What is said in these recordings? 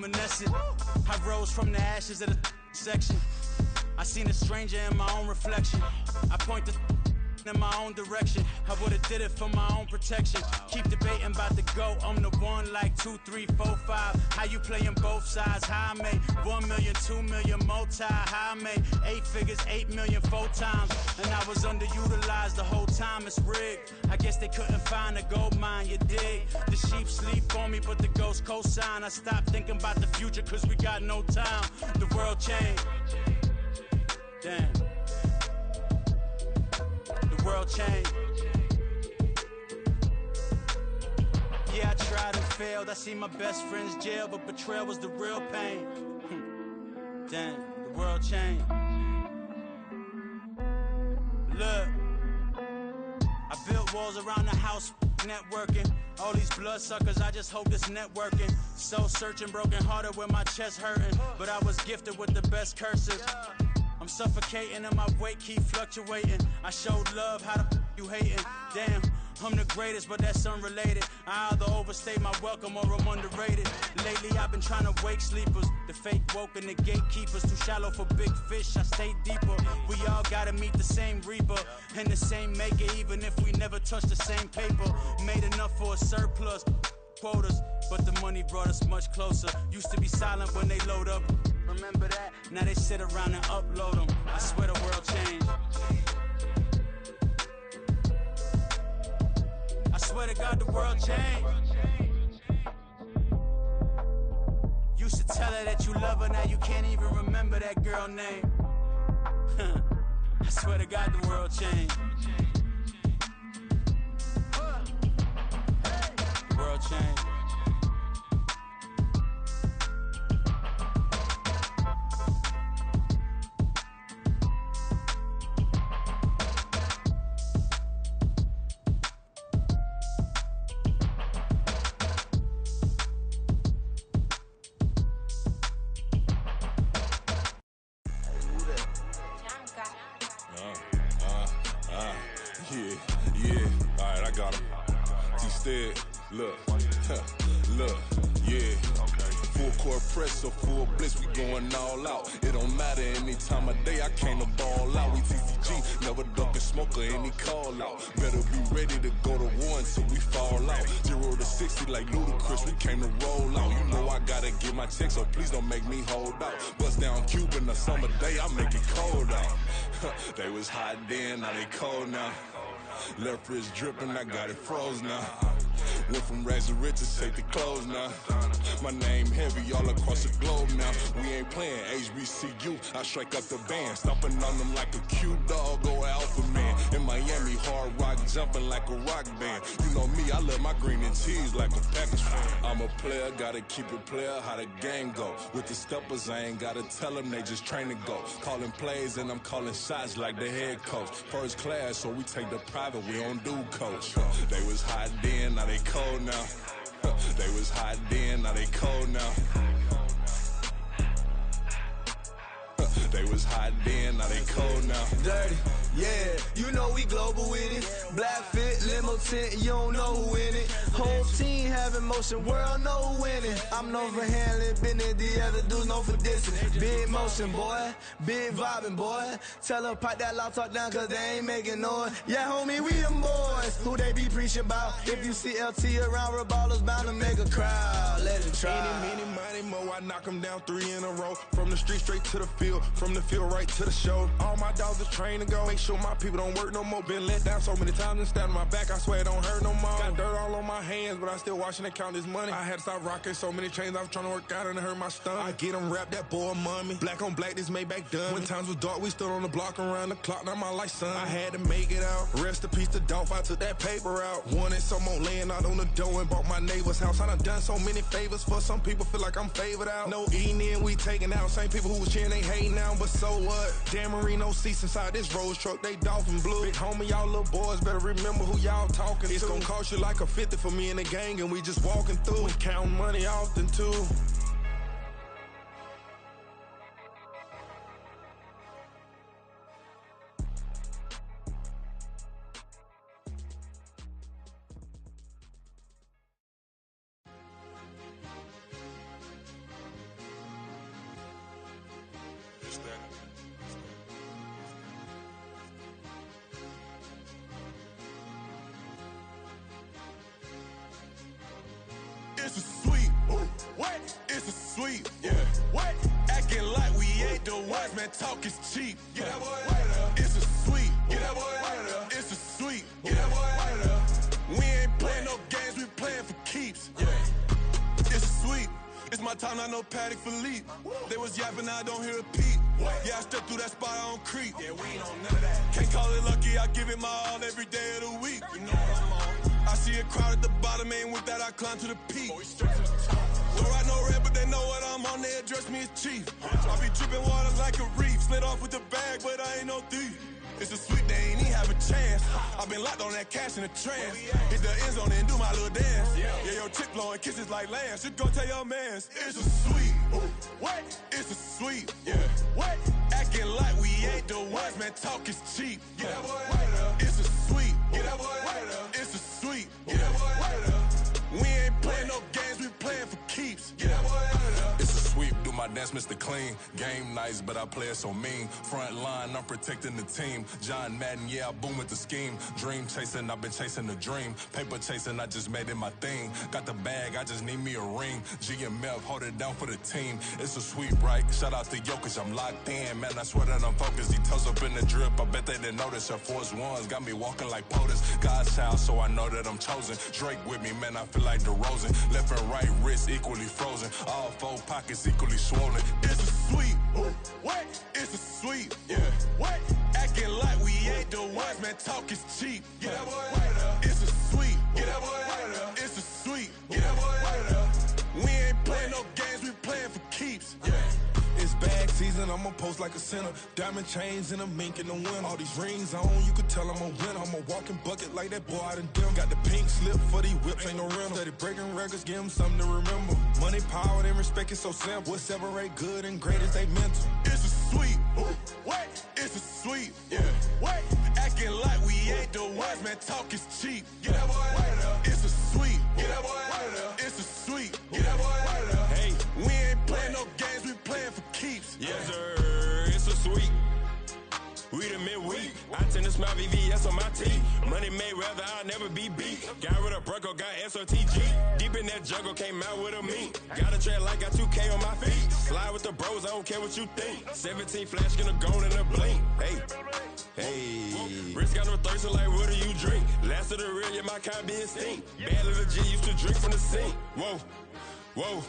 reminiscent. I rose from the ashes of the section. I seen a stranger in my own reflection. I point the in my own direction. I would've did it for my own protection. Keep debating about the GOAT. I'm the one like 2, 3, 4, 5. How you playing both sides? How I made 1 million, 2 million, multi. How I made 8 figures, 8 million, 4 times. And I was underutilized the whole time. It's rigged. I guess they couldn't find a gold mine, you dig? The sheep sleep on me, but the ghost co-sign. I stopped thinking about the future, cause we got no time. The world changed. Damn. The world changed. Yeah, I tried and failed. I see my best friends jail, but betrayal was the real pain. Damn, the world changed. Look, I built walls around the house, networking. All these bloodsuckers, I just hope this networking. Soul searching, broken hearted with my chest hurting. But I was gifted with the best cursive. I'm suffocating and my weight keep fluctuating. I showed love, how the you hating? Damn, I'm the greatest, but that's unrelated. I either overstay my welcome or I'm underrated. Lately I've been trying to wake sleepers. The fake woke and the gatekeepers. Too shallow for big fish, I stay deeper. We all gotta meet the same reaper and the same maker, even if we never touch the same paper. Made enough for a surplus quotas, but the money brought us much closer. Used to be silent when they load up. Remember that? Now they sit around and upload them. I swear the world changed. I swear to God the world changed. Used to tell her that you love her, now you can't even remember that girl name. I swear to God the world changed. The world changed. Look, look, yeah. Full court press or full blitz, we going all out. It don't matter any time of day, I came to ball out. We TCG, never ducking smoke or any call out. Better be ready to go to war until we fall out. 0 to 60 like Ludacris, we came to roll out. You know I gotta get my check, so please don't make me hold out. Bust down Cuban a summer day, I make it cold out. They was hot then, now they cold now. Left wrist dripping, I got it froze now. Went from rags to riches, take the clothes now. My name heavy all across the globe now. We ain't playing HBCU, I strike up the band. Stomping on them like a cute dog or alpha man. In Miami, hard rock jumping like a rock band. You know me, I love my green and cheese like a Packers fan. I'm a player, gotta keep it player, how the game go. With the steppers, I ain't gotta tell them, they just train to go. Calling plays and I'm calling shots like the head coach. First class, so we take the private, we don't do coach. They was hot then, now they cold now. They was hot then, now they cold now. They was hot then, now they cold now. Dirty, yeah, you know we global with it. Black fit, limo tint, you don't know who in it. Whole team having motion, world know who winning. I'm known for handling business, the other dudes known for dissing. Big motion, boy, big vibing, boy. Tell them pipe that loud talk down, cause they ain't making noise. Yeah, homie, we them boys, who they be preaching about. If you see LT around, Reballo's bound to make a crowd. Let it try. Any, money, mo, I knock them down 3 in a row. From the street straight to the field, from the field right to the show. All my dogs are trained to go. Make sure my people don't work no more. Been let down so many times and stand on my back, I swear it don't hurt no more. Got dirt all on my hands, but I still watching and count this money. I had to stop rocking so many chains, I was trying to work out and it hurt my stomach. I get them rap, that boy mommy. Black on black, this Maybach done. When times was dark, we stood on the block around the clock, now my life son. I had to make it out. Rest in peace to Dolph, I took that paper out. Wanted some more laying out on the dough and bought my neighbor's house. I done so many favors for some people, feel like I'm favored out. No eating in, we taking out. Same people who was cheering, they hating now, but so what? Dan Marino seats inside this Rolls truck, they Dolphin blue. Big homie, y'all little boys better remember who y'all talking to. It's gonna cost you like a 50 for me and the gang, and we just walking through. We counting money often too. it's a sweep. Yeah. What? Acting like we ain't the ones, man. Talk is cheap. Get that boy out of there. It's a sweep. Get that boy out of there. It's a sweep. Get that boy out of there. We ain't playing no games, we playing for keeps. Yeah. It's a sweep. It's my time, I know Patek Philippe. They was yapping, I don't hear a peep. Yeah, I stepped through that spot, I don't creep. Yeah, we ain't on none of that. Can't call it lucky, I give it my all every day of the week. You know what I'm on. I see a crowd at the bottom, and with that I climb to the peak. Don't write no red, but they know what I'm on, they address me as chief. I be dripping water like a reef. Slid off with the bag, but I ain't no thief. It's a sweep, they ain't even have a chance. I've been locked on that cash in a trance. Hit the end zone and do my little dance. Yeah, your chick blowing kisses like lambs. Just go tell your mans. It's a sweep. What? It's a sweep. Yeah. What? Acting like we ain't the ones, man. Talk is cheap. Get that boy out of there. It's a sweep. Get that boy out of there. It's a sweep. Get that boy out of there. We ain't playing no games, we playing for keeps. Get that boy out of there. It's a sweep, do my dance, Mr. Clean. Game nice, but I play it so mean. Front line, I'm protecting the team. John Madden, yeah, I boom with the scheme. Dream chasing, I've been chasing the dream. Paper chasing, I just made it my thing. Got the bag, I just need me a ring. GMF, hold it down for the team. It's a sweep, right? Shout out to Jokic, I'm locked in. Man, I swear that I'm focused. He toes up in the drip, I bet they didn't notice. Air Force Ones got me walking like POTUS. God's child, so I know that I'm chosen. Drake with me, man, I feel like DeRozan. Left and right wrist equally frozen. All four pockets equally swollen. It's a sweep. What? It's a sweep. Yeah. What? Acting like we ain't the ones, man. Talk is cheap. Get that boy out of there. It's a sweep. Get that boy out of there. It's a sweep. Get that boy out of there. We ain't playing no games, we playing for keeps. Yeah. It's bag season, I'ma post like a sinner. Diamond chains and a mink in the wind. All these rings on, you could tell I'm a winner. I'm a walking bucket like that boy out in dim. Got the pink slip for these whips, ain't no rental. Steady breaking records, give them something to remember. Money, power, and respect is so simple. What separate good and great is they mental. It's a sweep. What? It's a sweep. Yeah. What? Acting like we ain't the ones, man. Talk is cheap. Get that boy out of there. It's a sweep. Get that boy out of there. It's a sweep. Get that boy out of there. Hey, we ain't playing no games, we playing for keeps. Yes, sir. It's a sweep. We the midweek. I tend to smile VVS on my teeth. Money made rather I'll never be beat. Got rid of Bronco, got SOTG. Deep in that jungle, came out with a meat. Got a trail like got 2K on my feet. Slide with the bros, I don't care what you think. 17 flash, gonna go in a blink. Hey. Hey, Rich got no thirst, like what do you drink? Last of the real, yeah, my kind be extinct. Bad little G used to drink from the sink. Whoa, whoa.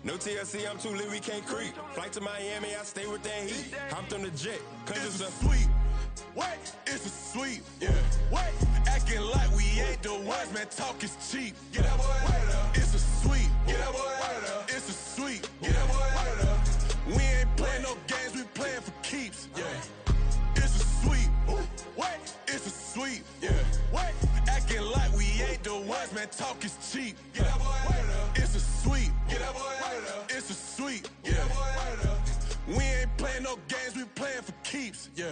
No TLC, I'm too lit, we can't creep. Flight to Miami, I stay with that heat. Hopped on the jet, cause it's a sweep. What? It's a sweep. Yeah. What? Acting like we ain't the ones, man. Talk is cheap. Get that boy out of there. It's a sweep. Get that boy out of there. It's a sweep. Get that boy out of there. We ain't playing no games, we playing for keeps. Yeah. It's a sweep. What? It's a sweep. Yeah. What? Acting like we ain't the ones, man. Talk is cheap. Get that boy out of there. It's a sweep. Get that boy out of there. It's a sweep. Get that boy out of there. We ain't playing no games, we playing for keeps. Yeah.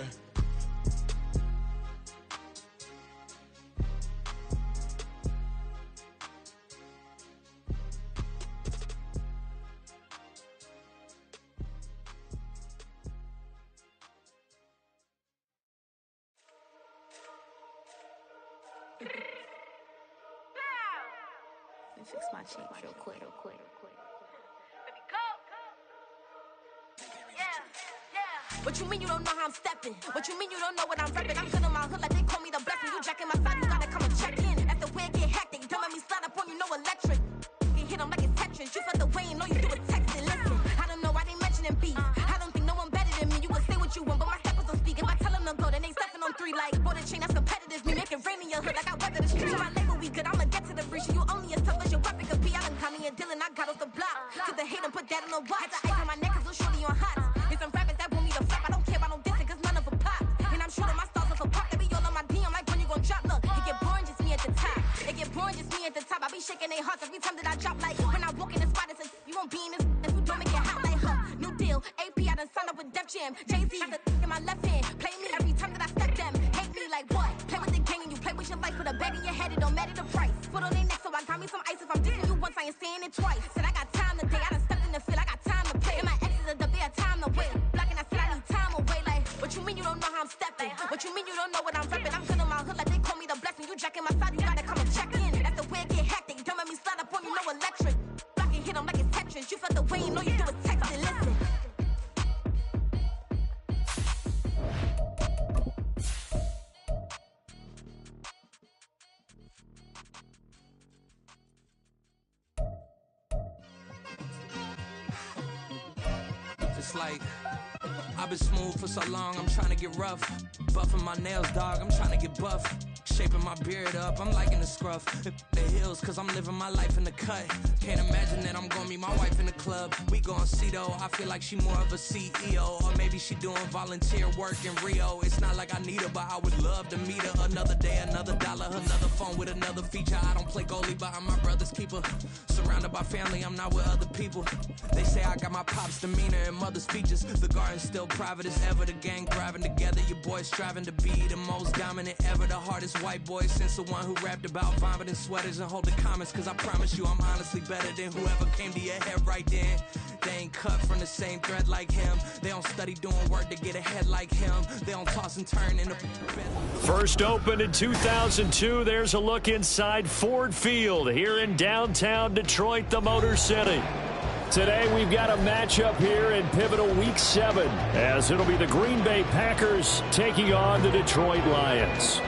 Fix my cheeks real quick. What you mean you don't know how I'm stepping? What you mean you don't know what I'm repping? I'm good in my hood like they call me the blessing. You jacking my side, you gotta come and check in. That's the way it get hectic. Don't make me slide up on you, no electric. You hit them like it's Tetris. You felt the way and all you do is texting. Listen, I don't know why they mentioning beef. I don't think no one better than me. You can say what you want, but my steppers don't speak. If I tell them to go, then they stepping on 3 like border chain. That's competitive. Me make it rain in your hood like I weather the street. My label we good. I'ma get to the breach. You only as tough as your weapon could be. I done Connie and Dylan. I got off the block. Took the hate and put that on the watch. Had the ice on my neck 'cause I'm shorty on hot. It's some rappers that want me to flop. I don't care about no dissing 'cause none of them pop. And I'm shooting my stars off a pop. They be all on my DM like when you gon' drop. Look, it get boring just me at the top. It get boring just me at the top. I be shaking their hearts every time that I drop. Like when I walk in the spot, it says you won't be in this. If you don't make it hot like her. New deal. AP, I done signed up with Def Jam. Jay-Z got the in my left hand. Play me every time that I step them. Hate me like what? Play with the gang and you play with your life. With a bag in your head, it don't matter the price. Put on their neck, so I got me some ice. If I'm dissing you once, I ain't saying it twice. Said I got time today. I done stepped in the field. I got time to play. And my exes are up there, time to wait. Blocking, I said I need time away. Like, what you mean you don't know how I'm stepping? What you mean you don't know what I'm repping? I'm good in my hood like they call me the blessing. You jacking my side, you gotta come and check in. That's the way it get hectic. Don't make me slide up on you, no electric. Blocking, hit them like it's Tetris. You felt the screen. All you do is text and listen. Just like I've been smooth for so long, I'm trying to get rough. Buffing my nails, dog, I'm trying to get buff. Shaping my beard up, I'm liking the scruff. The hills, cause I'm living my life in the cut. Can't imagine that I'm gonna meet my wife in the club. We gon' see though, I feel like she more of a CEO. Or maybe she doing volunteer work in Rio. It's not like I need her, but I would love to meet her. Another day, another dollar, another phone with another feature. I don't play goalie, but I'm my brother's keeper. Surrounded by family, I'm not with other people. They say I got my pop's demeanor and mother's features. The garden's still private as ever, the gang thriving together. Your boys striving to be the most dominant ever, the hardest white boy since the one who rapped about vomiting sweaters and holding comments. Cause I promise you I'm honestly better than whoever came to your head right then. They ain't cut from the same thread like him. They don't study doing work to get ahead like him. They don't toss and turn in the First opened in 2002. There's a look inside Ford Field here in downtown Detroit, the Motor City. Today we've got a matchup here in pivotal Week 7 as it'll be the Green Bay Packers taking on the Detroit Lions.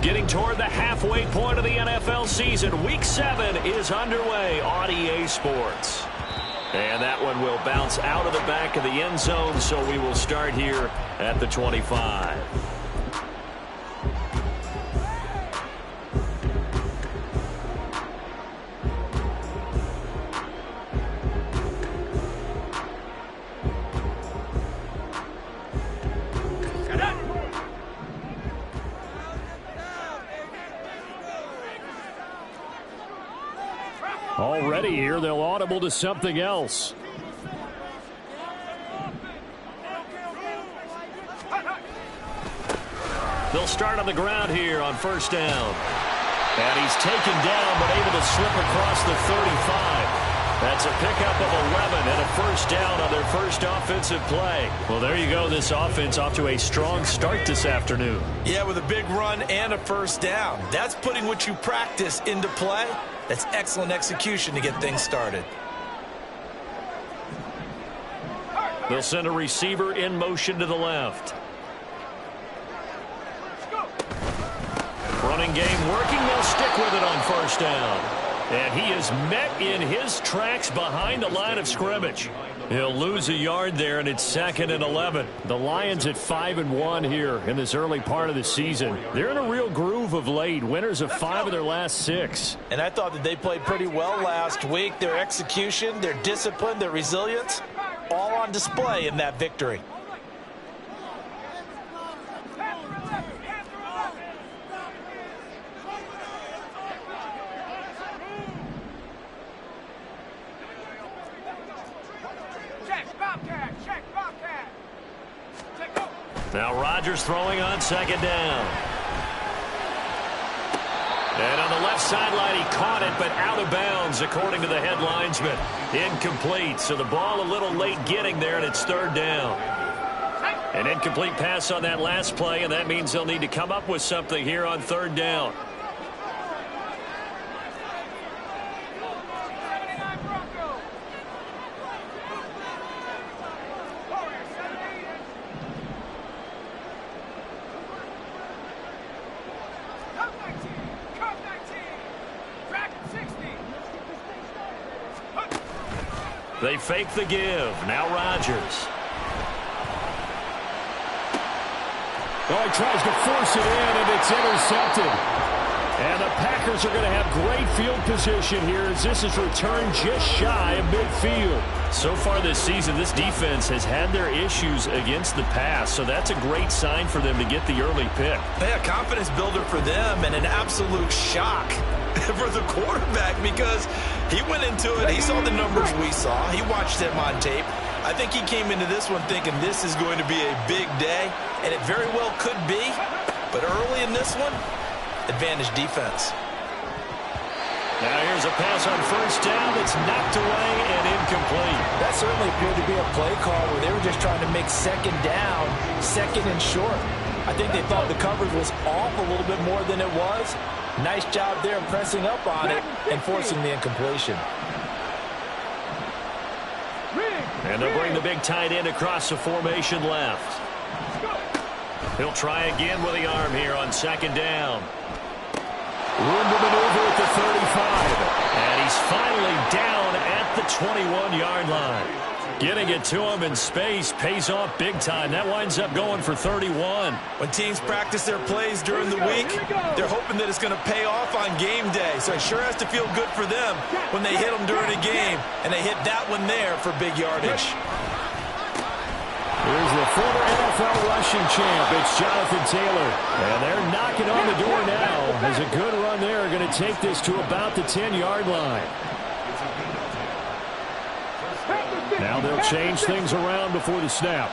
Getting toward the halfway point of the NFL season, Week 7 is underway on EA Sports. And that one will bounce out of the back of the end zone, so we will start here at the 25. Already here, they'll audible to something else. They'll start on the ground here on first down. And he's taken down, but able to slip across the 35. That's a pickup of 11 and a first down on their first offensive play. Well, there you go. This offense off to a strong start this afternoon. Yeah, with a big run and a first down. That's putting what you practice into play. That's excellent execution to get things started. They'll send a receiver in motion to the left. Running game working. They'll stick with it on first down. And he is met in his tracks behind the line of scrimmage. He'll lose a yard there, and it's 2nd and 11. The Lions at 5-1 here in this early part of the season. They're in a real groove of late. Winners of 5 of their last 6. And I thought that they played pretty well last week. Their execution, their discipline, their resilience, all on display in that victory. Now Rodgers throwing on second down. And on the left sideline, he caught it, but out of bounds, according to the head linesman. Incomplete, so the ball a little late getting there, and it's third down. An incomplete pass on that last play, and that means they'll need to come up with something here on third down. They fake the give. Now Rodgers. Oh, he tries to force it in, and it's intercepted. And the Packers are going to have great field position here as this is returned just shy of midfield. So far this season, this defense has had their issues against the pass, so that's a great sign for them to get the early pick. Yeah, confidence builder for them and an absolute shock for the quarterback because he went into it. He saw the numbers we saw. He watched them on tape. I think he came into this one thinking this is going to be a big day, and it very well could be. But early in this one, advantage defense. Now here's a pass on first down that's knocked away and incomplete. That certainly appeared to be a play call where they were just trying to make second down, second and short. I think they thought the coverage was off a little bit more than it was. Nice job there pressing up on it and forcing the incompletion. And they'll bring the big tight end across the formation left. He'll try again with the arm here on second down. Room to maneuver at the 35. And he's finally down at the 21-yard line. Getting it to him in space pays off big time. That winds up going for 31. When teams practice their plays during the week, they're hoping that it's going to pay off on game day. So it sure has to feel good for them when they hit them during a game. And they hit that one there for big yardage. Here's the former NFL rushing champ. It's Jonathan Taylor. And they're knocking on the door now. As a good run there, going to take this to about the 10-yard line. Now they'll change things around before the snap.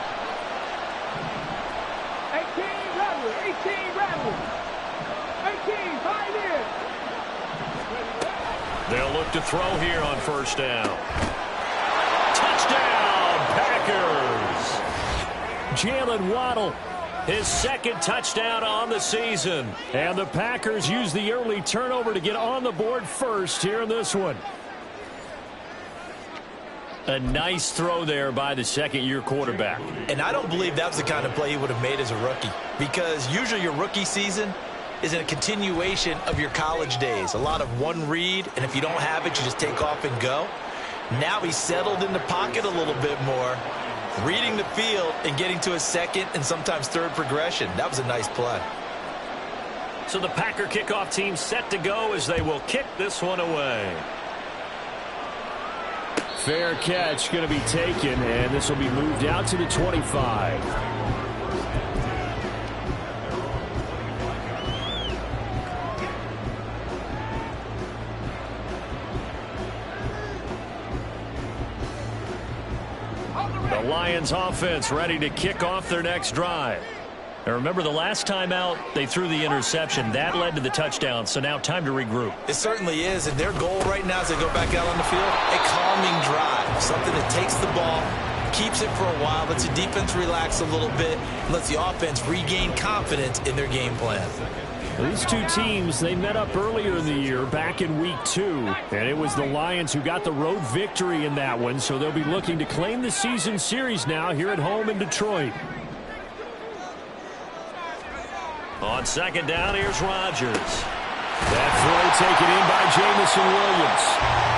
18 rebels. 18 tight end. They'll look to throw here on first down. Touchdown, Packers! Jalen Waddle, his second touchdown on the season. And the Packers use the early turnover to get on the board first here in this one. A nice throw there by the second-year quarterback. And I don't believe that was the kind of play he would have made as a rookie, because usually your rookie season is in a continuation of your college days. A lot of one read, and if you don't have it, you just take off and go. Now he's settled in the pocket a little bit more, reading the field and getting to a second and sometimes third progression. That was a nice play. So the Packer kickoff team set to go as they will kick this one away. Fair catch going to be taken, and this will be moved out to the 25. The Lions offense ready to kick off their next drive. Now remember, the last time out, they threw the interception. That led to the touchdown, so now time to regroup. It certainly is, and their goal right now as they go back out on the field, a calming drive, something that takes the ball, keeps it for a while, lets the defense relax a little bit, and lets the offense regain confidence in their game plan. These two teams, they met up earlier in the year, back in week 2, and it was the Lions who got the road victory in that one, so they'll be looking to claim the season series now here at home in Detroit. On second down, here's Rodgers. That throw taken in by Jameson Williams.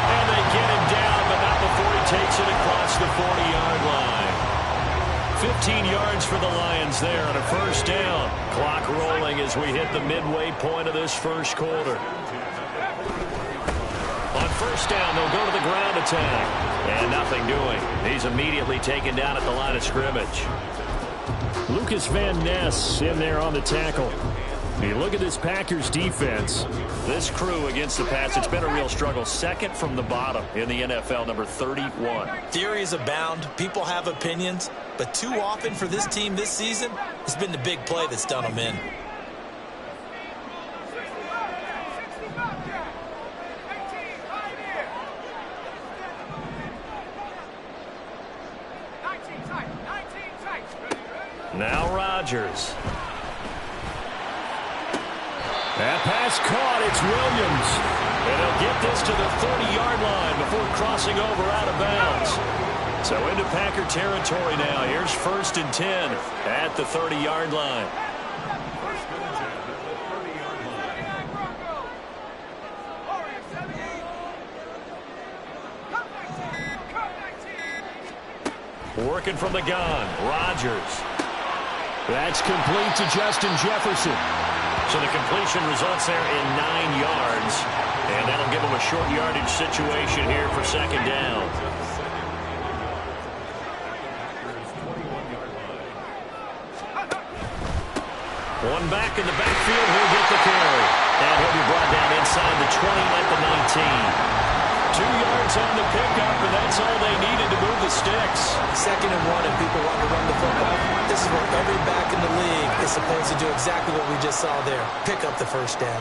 And they get him down, but not before he takes it across the 40-yard line. 15 yards for the Lions there on a first down. Clock rolling as we hit the midway point of this first quarter. On first down, they'll go to the ground attack. And nothing doing. He's immediately taken down at the line of scrimmage. Lucas Van Ness in there on the tackle. You look at this Packers defense. This crew against the Pats, it's been a real struggle. Second from the bottom in the NFL, number 31. Theories abound. People have opinions. But too often for this team this season, it's been the big play that's done them in. Now Rodgers. That pass caught. It's Williams. And he'll get this to the 30-yard line before crossing over out of bounds. So into Packer territory now. Here's 1st and 10 at the 30-yard line. Working from the gun, Rodgers. That's complete to Justin Jefferson. So the completion results there in 9 yards. And that'll give them a short yardage situation here for second down. One back in the backfield, he'll get the carry. And he'll be brought down inside the 20 at the 19. 2 yards on the pickup, and that's all they needed to move the sticks. 2nd and 1, and people want to run the football. This is where every back in the league is supposed to do exactly what we just saw there. Pick up the first down.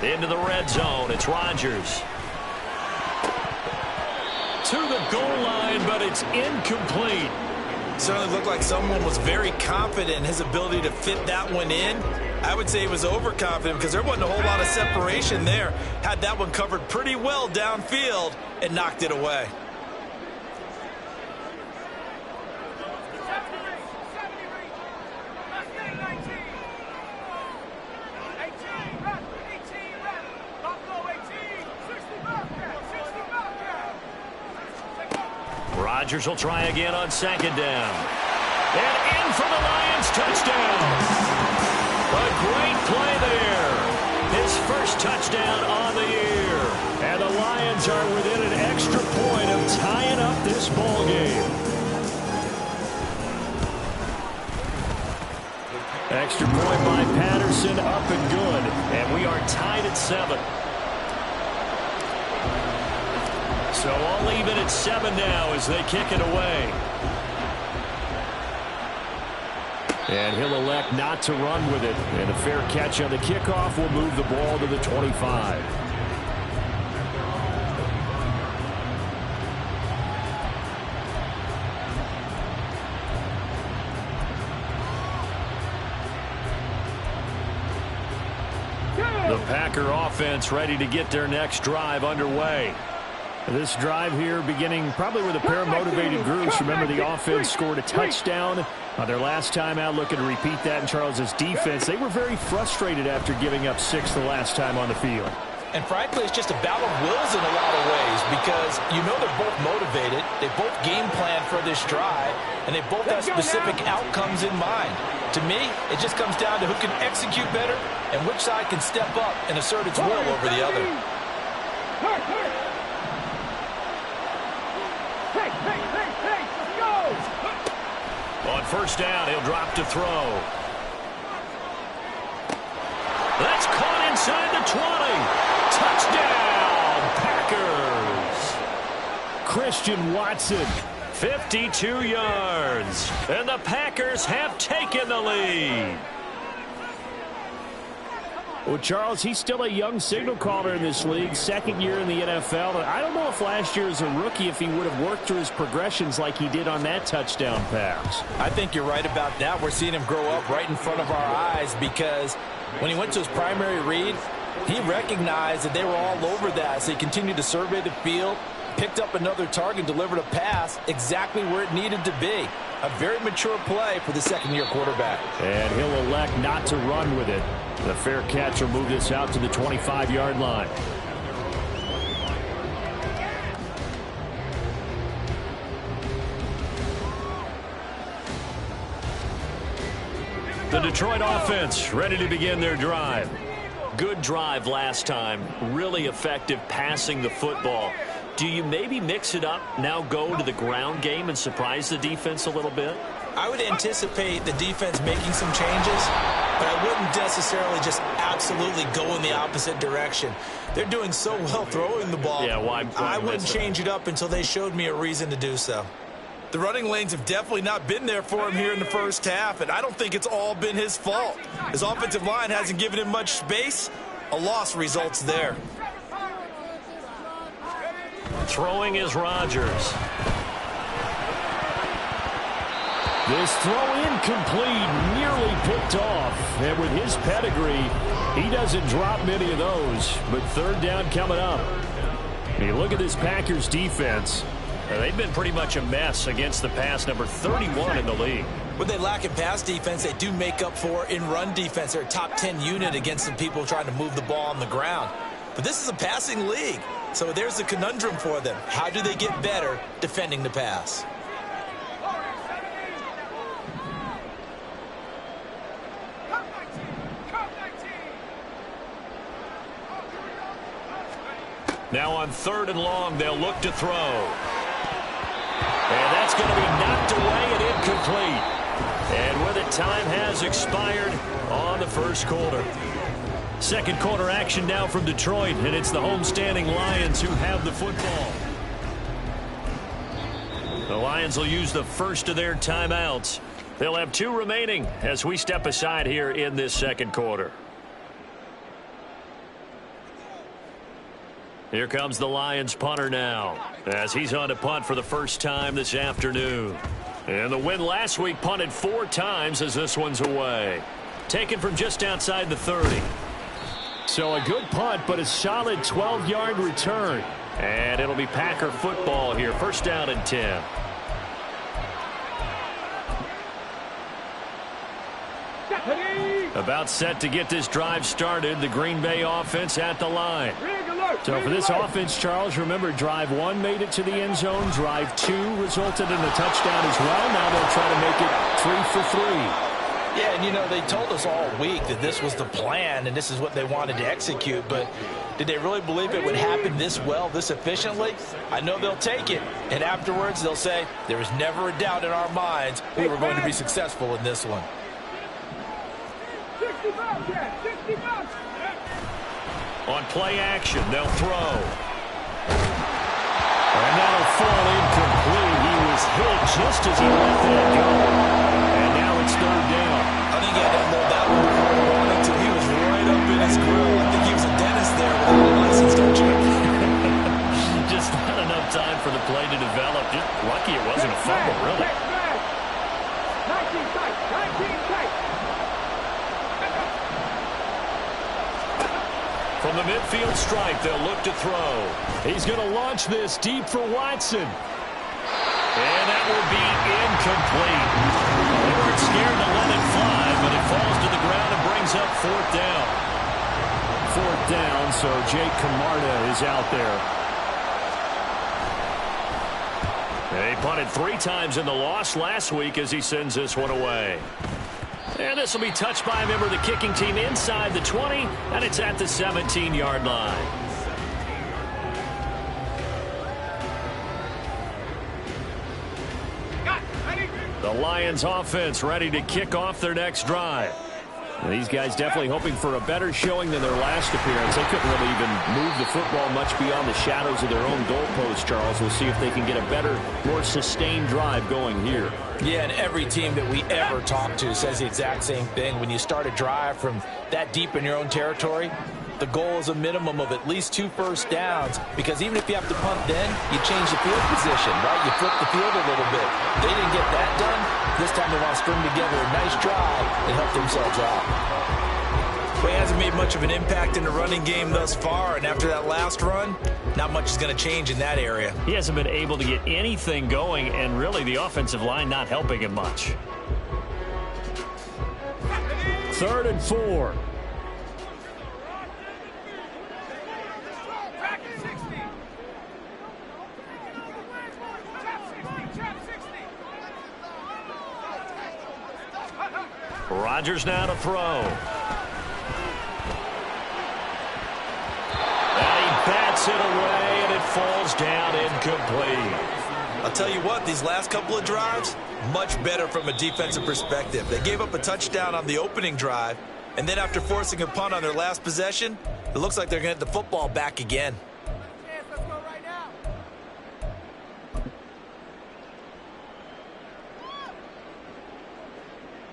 Into the red zone, it's Rodgers. To the goal line, but it's incomplete. Certainly looked like someone was very confident in his ability to fit that one in. I would say he was overconfident because there wasn't a whole lot of separation there. Had that one covered pretty well downfield and knocked it away. Rodgers will try again on second down. And in for the Lions, touchdown. A great play there. His first touchdown on the year. And the Lions are within an extra point of tying up this ball game. Extra point by Patterson, up and good. And we are tied at 7. So all even at 7 now as they kick it away. And he'll elect not to run with it. And a fair catch on the kickoff will move the ball to the 25. The Packer offense ready to get their next drive underway. This drive here beginning probably with a pair of motivated groups. Remember, the offense scored a touchdown on their last time out. Looking to repeat that in Charles's defense. They were very frustrated after giving up 6 the last time on the field. And frankly, it's just a battle of wills in a lot of ways because you know they're both motivated. They both game plan for this drive, and they both have specific outcomes in mind. To me, it just comes down to who can execute better and which side can step up and assert its will over the other. On first down, he'll drop to throw. That's caught inside the 20. Touchdown, Packers. Christian Watson, 52 yards. And the Packers have taken the lead. Well, Charles, he's still a young signal caller in this league, second year in the NFL. I don't know if last year as a rookie, if he would have worked through his progressions like he did on that touchdown pass. I think you're right about that. We're seeing him grow up right in front of our eyes because when he went to his primary read, he recognized that they were all over that. So he continued to survey the field, picked up another target, delivered a pass exactly where it needed to be. A very mature play for the second-year quarterback. And he'll elect not to run with it. The fair catch will move this out to the 25-yard line. The Detroit offense ready to begin their drive. Good drive last time. Really effective passing the football. Do you maybe mix it up, now go to the ground game and surprise the defense a little bit? I would anticipate the defense making some changes, but I wouldn't necessarily just absolutely go in the opposite direction. They're doing so well throwing the ball. Yeah, why I wouldn't change it up until they showed me a reason to do so. The running lanes have definitely not been there for him here in the first half, and I don't think it's all been his fault. His offensive line hasn't given him much space. A loss results there. Throwing is Rodgers. This throw incomplete, nearly picked off. And with his pedigree, he doesn't drop many of those. But third down coming up. You look at this Packers defense. They've been pretty much a mess against the pass, number 31 in the league. What they lack in pass defense, they do make up for in run defense. They're a top 10 unit against some people trying to move the ball on the ground. But this is a passing league. So there's the conundrum for them. How do they get better defending the pass? Now on third and long, they'll look to throw. And that's going to be knocked away and incomplete. And with it, time has expired on the first quarter. Second quarter action now from Detroit, and it's the homestanding Lions who have the football. The Lions will use the first of their timeouts. They'll have 2 remaining as we step aside here in this second quarter. Here comes the Lions punter now, as he's on to punt for the first time this afternoon. And the win last week punted 4 times as this one's away. Taken from just outside the 30. So a good punt, but a solid 12-yard return. And it'll be Packer football here. First down and 10. About set to get this drive started. The Green Bay offense at the line. So for this offense, Charles, remember, drive 1 made it to the end zone. Drive 2 resulted in a touchdown as well. Now they'll try to make it 3 for 3. Yeah, and you know, they told us all week that this was the plan and this is what they wanted to execute, but did they really believe it would happen this well, this efficiently? I know they'll take it, and afterwards they'll say, there was never a doubt in our minds we were going to be successful in this one. 60 bucks, yeah, 60 bucks. On play action, they'll throw. And that'll fall incomplete. He was hit just as he let that go. And now it's 3rd down. I think he had to unload that one before he wanted to. He was right up in his grill. I think he was a dentist there without a license, don't you? Just not enough time for the play to develop. Just lucky it wasn't a fumble, really. 19 tight, 19 tight. From the midfield stripe, they'll look to throw. He's going to launch this deep for Watson. And that will be incomplete. They weren't scared to let it fly, but it falls to the ground and brings up 4th down. 4th down, so Jake Camarda is out there. They punted 3 times in the loss last week as he sends this one away. And this will be touched by a member of the kicking team inside the 20, and it's at the 17-yard line. The Lions offense ready to kick off their next drive. And these guys definitely hoping for a better showing than their last appearance. They couldn't really even move the football much beyond the shadows of their own goalpost, Charles. We'll see if they can get a better, more sustained drive going here. Yeah, and every team that we ever talk to says the exact same thing. When you start a drive from that deep in your own territory, the goal is a minimum of at least 2 first downs, because even if you have to punt then, you change the field position, right? You flip the field a little bit. They didn't get that done. This time they want to string together a nice drive and help themselves out. Well, he hasn't made much of an impact in the running game thus far, and after that last run, not much is going to change in that area. He hasn't been able to get anything going, and really the offensive line not helping him much. 3rd and 4. Rodgers now to throw. And he bats it away, and it falls down incomplete. I'll tell you what, these last couple of drives, much better from a defensive perspective. They gave up a touchdown on the opening drive, and then after forcing a punt on their last possession, it looks like they're going to get the football back again.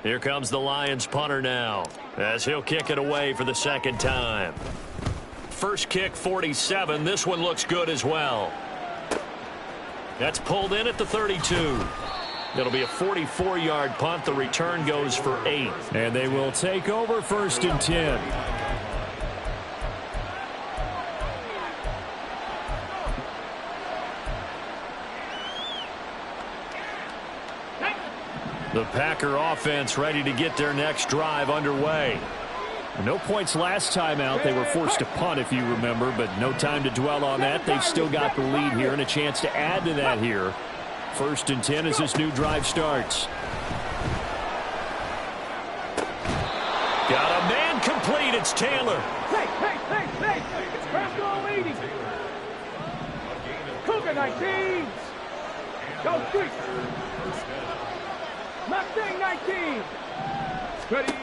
Here comes the Lions punter now, as he'll kick it away for the 2nd time. First kick, 47. This one looks good as well. That's pulled in at the 32. It'll be a 44-yard punt. The return goes for 8. And they will take over 1st and 10. The Packer offense ready to get their next drive underway. No points last time out. They were forced to punt, if you remember, but no time to dwell on that. They've still got the lead here and a chance to add to that here. 1st and 10 as this new drive starts. Got a man complete. It's Taylor. Hey. It's Brasco leading. Cougar 19. Go Streets. Mustang 19. Ready.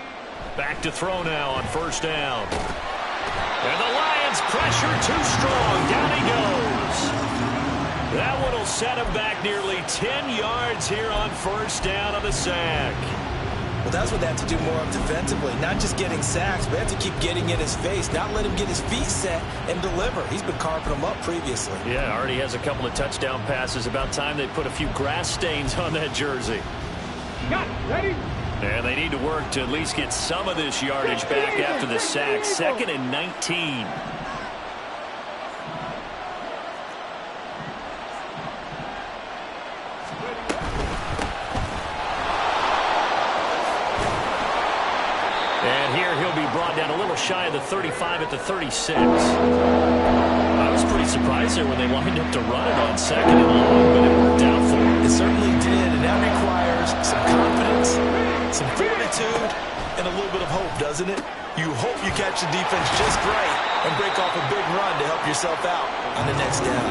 Back to throw now on 1st down. And the Lions pressure too strong. Down he goes. That one will set him back nearly 10 yards here on 1st down of the sack. Well, that's what they have to do more of defensively. Not just getting sacks, but they have to keep getting in his face, not let him get his feet set and deliver. He's been carving them up previously. Yeah, already has a couple of touchdown passes. About time they put a few grass stains on that jersey. Got it. Ready? And they need to work to at least get some of this yardage back after the sack. 2nd and 19. And here he'll be brought down a little shy of the 35 at the 36. I was pretty surprised there when they lined up to run it on 2nd and long, but it worked out for him. It certainly did, and that requires some confidence, some fortitude, and a little bit of hope, doesn't it? You hope you catch the defense just right and break off a big run to help yourself out on the next down.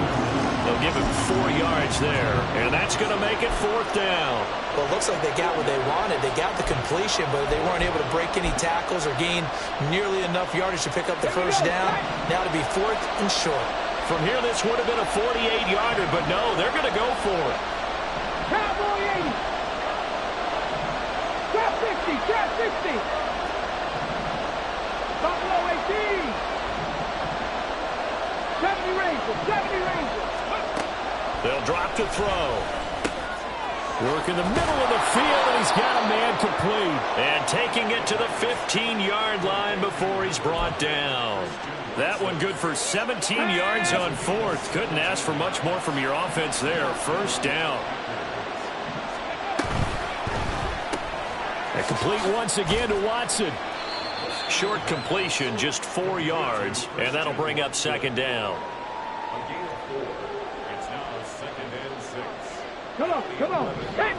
They'll give him 4 yards there, and that's going to make it 4th down. Well, it looks like they got what they wanted. They got the completion, but they weren't able to break any tackles or gain nearly enough yardage to pick up the first down. Now to be 4th and short. From here, this would have been a 48-yarder, but no, they're going to go for it. Cowboy 80. Trap 60. Trap 60. Buffalo 18. 70 Rangers. 70 Rangers. They'll drop to throw. Work in the middle of the field, and he's got a man complete. And taking it to the 15-yard line before he's brought down. That one good for 17 yards on 4th. Couldn't ask for much more from your offense there. 1st down. And complete once again to Watson. Short completion, just 4 yards, and that'll bring up 2nd down. Come on, come on. Hey.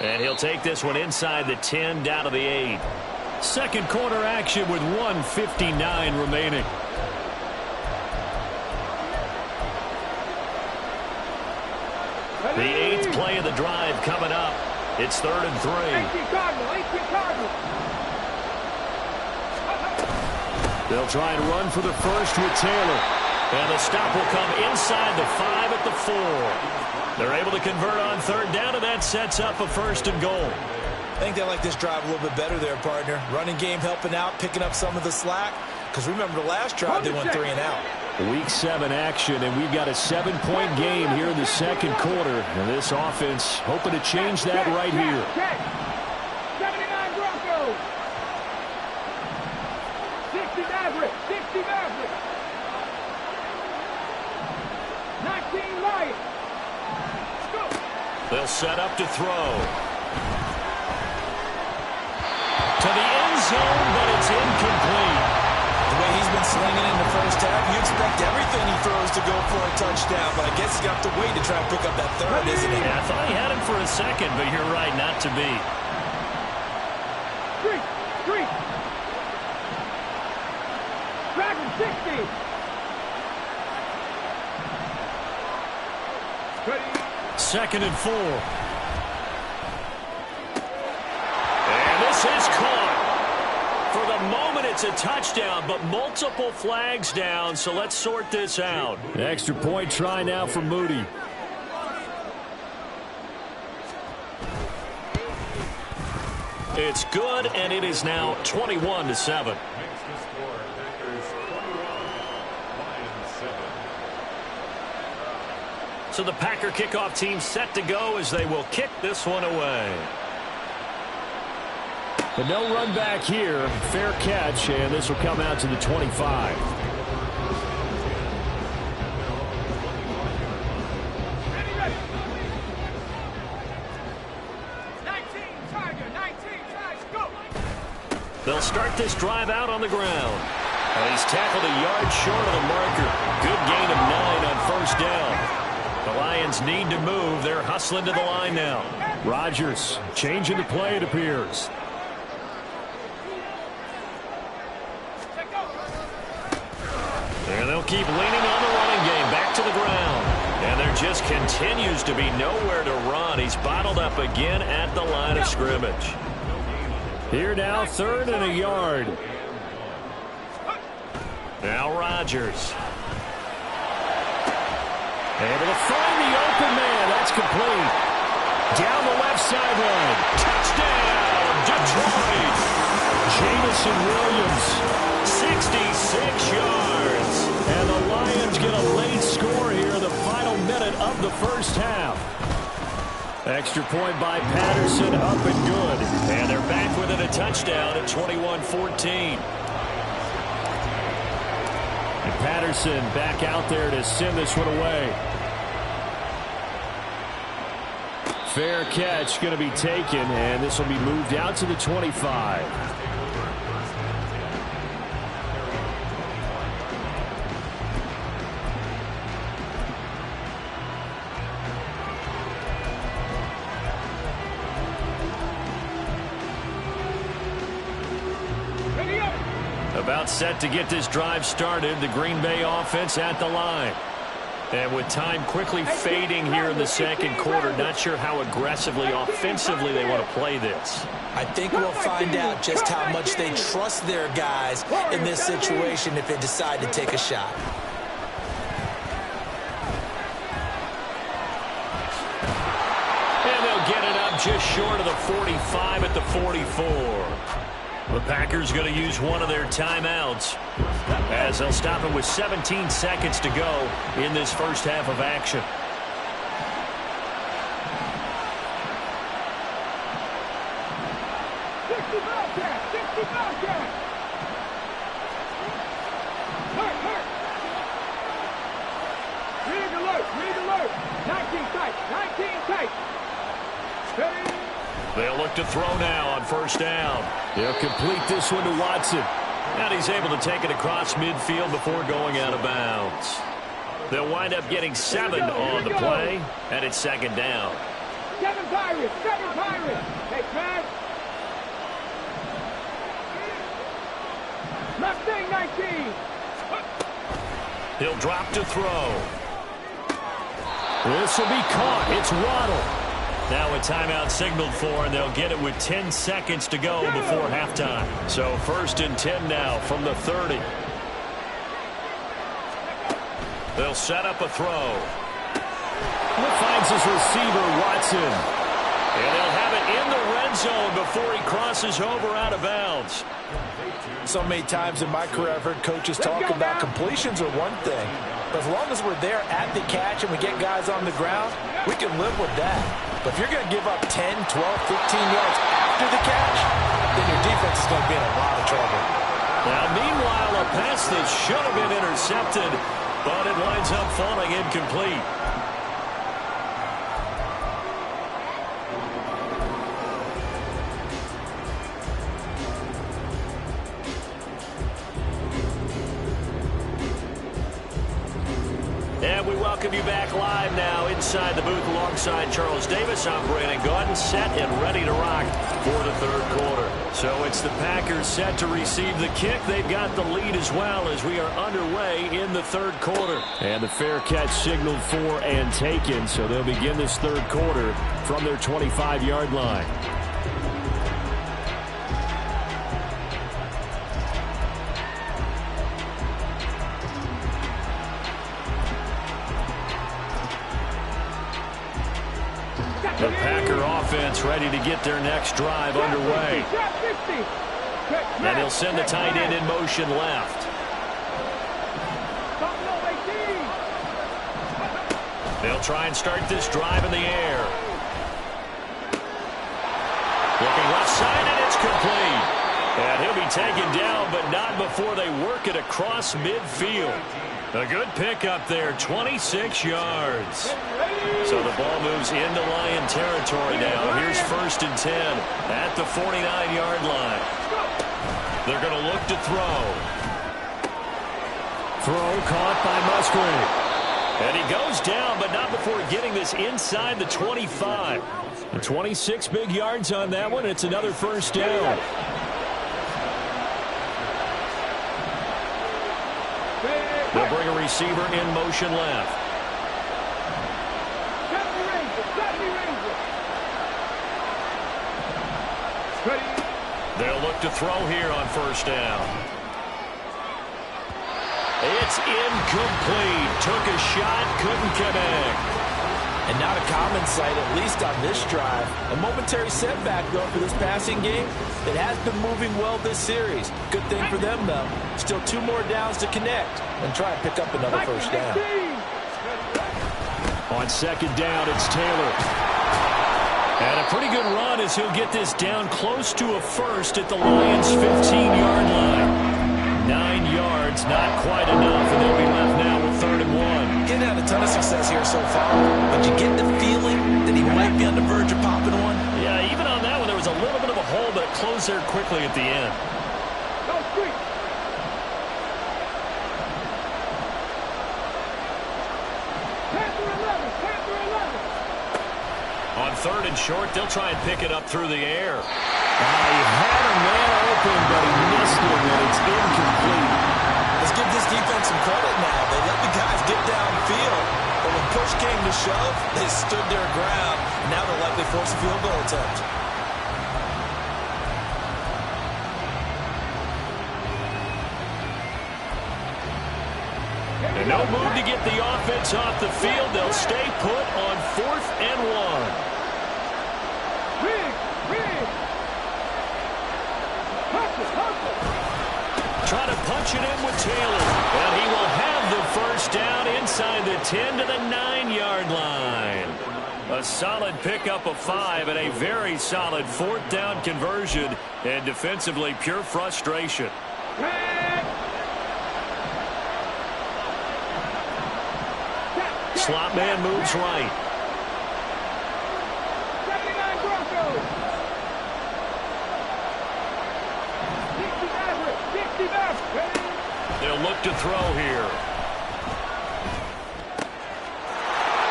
And he'll take this one inside the 10, down to the 8. Second quarter action with 1:59 remaining. The 8th play of the drive coming up. It's 3rd and 3. 18 Cardinal, 18 Cardinal. They'll try and run for the first with Taylor. And the stop will come inside the 5 at the 4. They're able to convert on 3rd down, and that sets up a 1st and goal. I think they like this drive a little bit better there, partner. Running game helping out, picking up some of the slack. Because remember the last drive, they went 3 and out. Week 7 action, and we've got a 7-point game here in the second quarter. And this offense hoping to change that right here. 79 Broncos. 60 Mavericks. 60 Mavericks. 19 Lions. Go. They'll set up to throw. To the end zone, but it's incomplete. The way he's been slinging in the first half, you expect everything he throws to go for a touchdown, but I guess you have to wait to try and pick up that 3rd, isn't he? Yeah, I thought he had him for a second, but you're right, not to be. 3. Dragon 60. Ready. 2nd and 4. And this is caught. For the moment, it's a touchdown, but multiple flags down, so let's sort this out. Extra point try now for Moody. It's good, and it is now 21-7. So the Packer kickoff team set to go as they will kick this one away. But no run back here. Fair catch, and this will come out to the 25. Ready, ready. 19 Tiger, 19 Tiger, go. They'll start this drive out on the ground. And he's tackled a yard short of the marker. Good gain of 9 on 1st down. The Lions need to move. They're hustling to the line now. Rodgers changing the play, it appears. And they'll keep leaning on the running game. Back to the ground. And there just continues to be nowhere to run. He's bottled up again at the line of scrimmage. Here now, 3rd and a yard. Now Rodgers. Able to find the open man. That's complete. Down the left sideline. Touchdown, Detroit. Jameson Williams, 66 yards. And the Lions get a late score here in the final minute of the first half. Extra point by Patterson, up and good. And they're back within a touchdown at 21-14. And Patterson back out there to send this one away. Fair catch going to be taken, and this will be moved out to the 25. About set to get this drive started, the Green Bay offense at the line. And with time quickly fading here in the second quarter, not sure how aggressively, offensively they want to play this. I think we'll find out just how much they trust their guys in this situation if they decide to take a shot. And they'll get it up just short of the 45 at the 44. The Packers going to use one of their timeouts as they'll stop it with 17 seconds to go in this first half of action. They'll look to throw now on first down. They'll complete this one to Watson. And he's able to take it across midfield before going out of bounds. They'll wind up getting 7 on the play, and it's second down. 7 Pirates, 7 Pirates. Hey, Fred. Left thing, 19. He'll drop to throw. This will be caught. It's Waddle. Now a timeout signaled for, and they'll get it with 10 seconds to go before halftime. So 1st and 10 now from the 30. They'll set up a throw. He finds his receiver, Watson. And they'll have it in the red zone before he crosses over out of bounds. So many times in my career, I've heard coaches talk about completions are one thing. But as long as we're there at the catch and we get guys on the ground, we can live with that. But if you're going to give up 10, 12, 15 yards after the catch, then your defense is going to be in a lot of trouble. Now, meanwhile, a pass that should have been intercepted, but it winds up falling incomplete. And we welcome you back live now inside the booth alongside Charles Davis. I'm Brandon Gaudin, set and ready to rock for the third quarter. So it's the Packers set to receive the kick. They've got the lead as well as we are underway in the third quarter. And the fair catch signaled for and taken, so they'll begin this third quarter from their 25-yard line. The Packer offense ready to get their next drive underway. And he'll send the tight end in motion left. They'll try and start this drive in the air. Looking left side, and it's complete. And he'll be taken down, but not before they work it across midfield. A good pickup there, 26 yards. So the ball moves into Lion territory now. Here's 1st and 10 at the 49-yard line. They're going to look to throw. Throw caught by Musgrave. And he goes down, but not before getting this inside the 25. And 26 big yards on that one. It's another first down. They'll bring a receiver in motion left. They'll look to throw here on first down. It's incomplete. Took a shot, couldn't connect. And not a common sight, at least on this drive. A momentary setback, though, for this passing game. It has been moving well this series. Good thing for them, though. Still 2 more downs to connect and try and pick up another first down. On second down, it's Taylor. And a pretty good run as he'll get this down close to a first at the Lions' 15-yard line. 9 yards, not quite enough, and they'll be left now with 3rd and 1. Didn't have a ton of success here so far, but you get the feeling that he might be on the verge of popping one. Yeah, even on that one, there was a little bit of a hole, but it closed there quickly at the end. On 3rd and short, they'll try and pick it up through the air. He had a man open, but he missed him, and it's incomplete. Let's give this defense some credit now. They let the guys get downfield, but when push came to shove, they stood their ground. And now they'll likely force a field goal attempt. And no move to get the offense off the field. They'll stay put on 4th and 1. Trying to punch it in with Taylor. And he will have the first down inside the 10 to the 9-yard line. A solid pickup of 5 and a very solid 4th down conversion. And defensively, pure frustration. Slot man moves right. They'll look to throw here.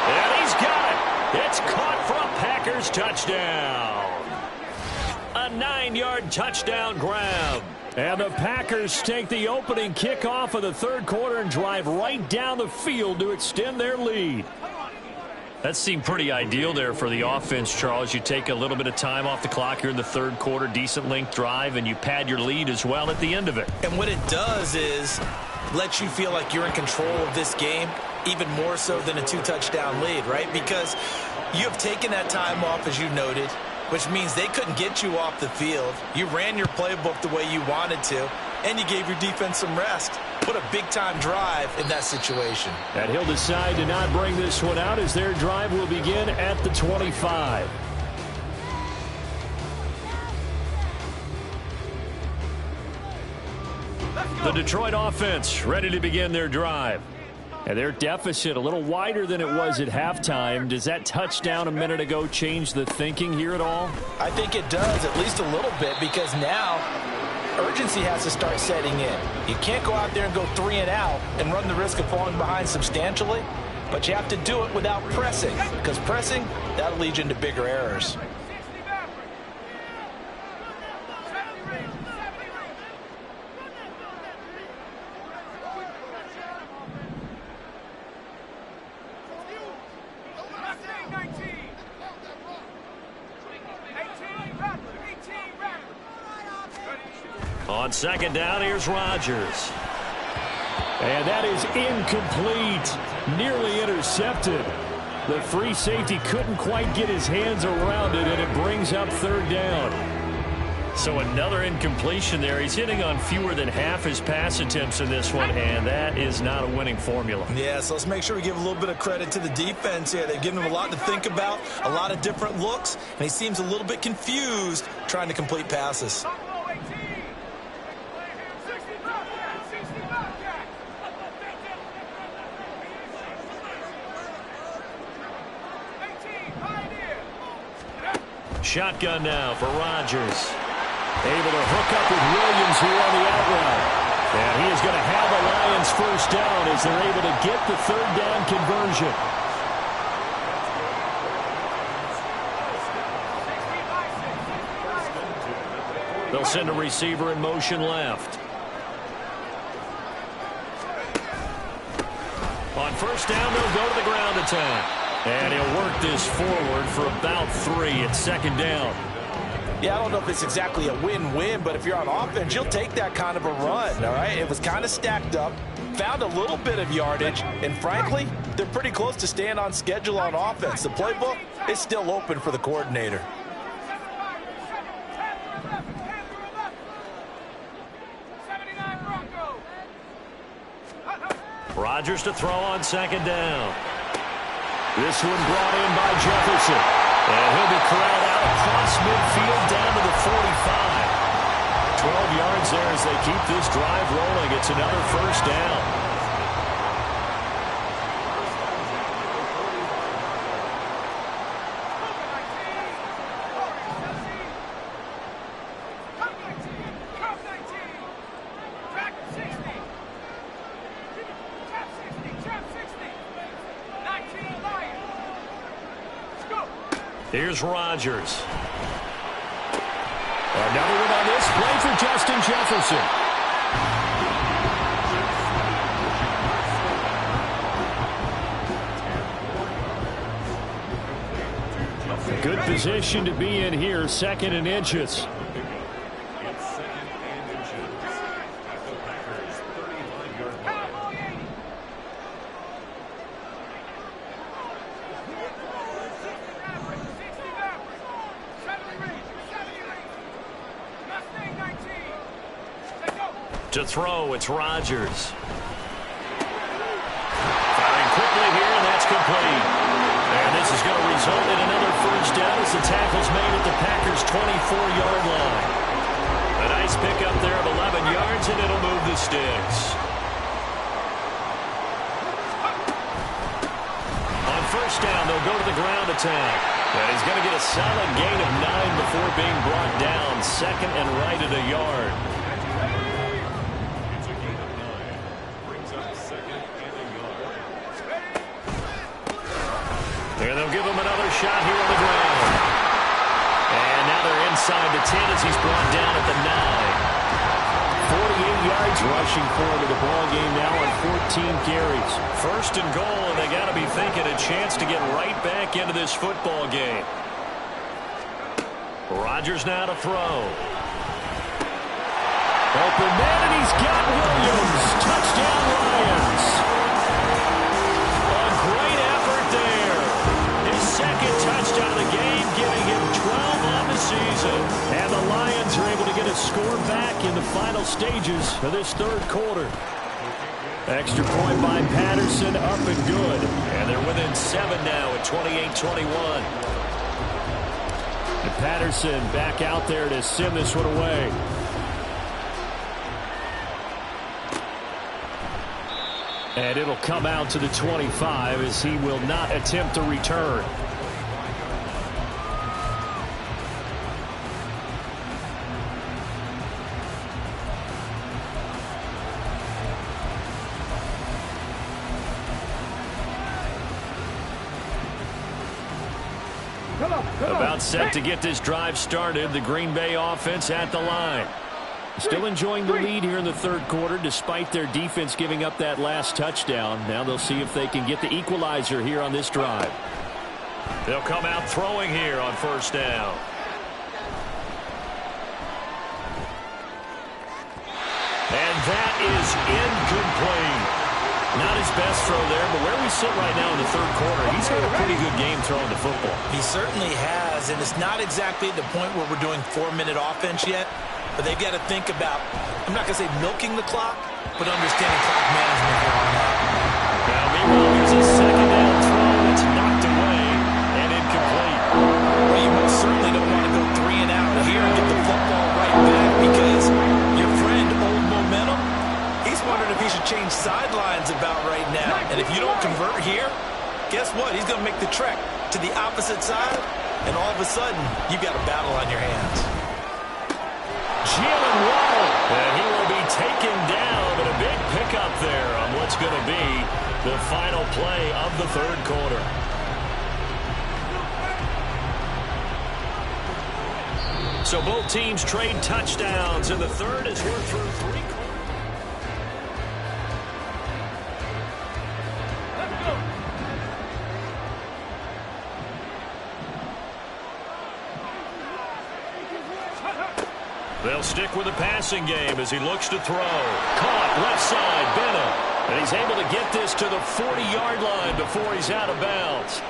And he's got it. It's caught for a Packers touchdown. A 9-yard touchdown grab. And the Packers take the opening kickoff of the 3rd quarter and drive right down the field to extend their lead. That seemed pretty ideal there for the offense, Charles. You take a little bit of time off the clock here in the 3rd quarter, decent length drive, and you pad your lead as well at the end of it. And what it does is let you feel like you're in control of this game, even more so than a 2-touchdown lead, right? Because you have taken that time off, as you noted, which means they couldn't get you off the field. You ran your playbook the way you wanted to, and you gave your defense some rest. What a big-time drive in that situation. And he'll decide to not bring this one out as their drive will begin at the 25. The Detroit offense ready to begin their drive. And their deficit a little wider than it was at halftime. Does that touchdown a minute ago change the thinking here at all? I think it does, at least a little bit, because now urgency has to start setting in. You can't go out there and go 3 and out and run the risk of falling behind substantially, but you have to do it without pressing, because pressing, that'll lead you into bigger errors. On second down, here's Rodgers. And that is incomplete. Nearly intercepted. The free safety couldn't quite get his hands around it, and it brings up 3rd down. So another incompletion there. He's hitting on fewer than half his pass attempts in this one, and that is not a winning formula. Yeah, so let's make sure we give a little bit of credit to the defense here. They've given him a lot to think about, a lot of different looks, and he seems a little bit confused trying to complete passes. Shotgun now for Rodgers. Able to hook up with Williams here on the out route. And he is going to have the Lions first down as they're able to get the 3rd down conversion. They'll send a receiver in motion left. On first down, they'll go to the ground attack. And he'll work this forward for about 3 at 2nd down. Yeah, I don't know if it's exactly a win-win, but if you're on offense, you'll take that kind of a run, all right? It was kind of stacked up, found a little bit of yardage, and frankly, they're pretty close to staying on schedule on offense. The playbook is still open for the coordinator. Rodgers to throw on second down. This one brought in by Jefferson. And he'll be corralled out across midfield down to the 45. 12 yards there as they keep this drive rolling. It's another first down. Here's Rodgers. Another one on this play for Justin Jefferson. Good position to be in here, 2nd and inches. To throw, it's Rodgers. Firing quickly here, and that's complete. And this is going to result in another first down as the tackle's made at the Packers' 24-yard line. A nice pickup there of 11 yards, and it'll move the sticks. On first down, they'll go to the ground attack. And he's going to get a solid gain of 9 before being brought down. 2nd and right at a yard. And they'll give him another shot here on the ground. And now they're inside the 10 as he's brought down at the 9. 48 yards rushing for him in the ball game now on 14 carries. First and goal, and they got to be thinking a chance to get right back into this football game. Rodgers now to throw. Open man, and he's got Williams. Touchdown, Lions. A great effort there. His 2nd touchdown of the game, giving him 12 on the season. And the Lions are able to get a score back in the final stages of this 3rd quarter. Extra point by Patterson, up and good. And they're within 7 now at 28-21. And Patterson back out there to send this one away. And it'll come out to the 25 as he will not attempt to return. About set to get this drive started. The Green Bay offense at the line. Still enjoying the lead here in the 3rd quarter despite their defense giving up that last touchdown. Now they'll see if they can get the equalizer here on this drive. They'll come out throwing here on first down. And that is incomplete. Not his best throw there, but where we sit right now in the 3rd quarter, he's had a pretty good game throwing the football. He certainly has, and it's not exactly at the point where we're doing 4-minute offense yet. But they've got to think about, I'm not going to say milking the clock, but understanding clock management here on that. Now, meanwhile, here's a 2nd down throw. It's knocked away and incomplete. Well, you most certainly don't want to go 3 and out here and get the football right back because your friend, Old Momentum, he's wondering if he should change sidelines about right now. And if you don't convert here, guess what? He's going to make the trek to the opposite side, and all of a sudden, you've got a battle on your hands. Jalen Waddle, and he will be taken down, but a big pickup there on what's going to be the final play of the 3rd quarter. So both teams trade touchdowns in the 3rd as we're through 3 quarters. They'll stick with the passing game as he looks to throw. Caught left side, Benham. And he's able to get this to the 40-yard line before he's out of bounds.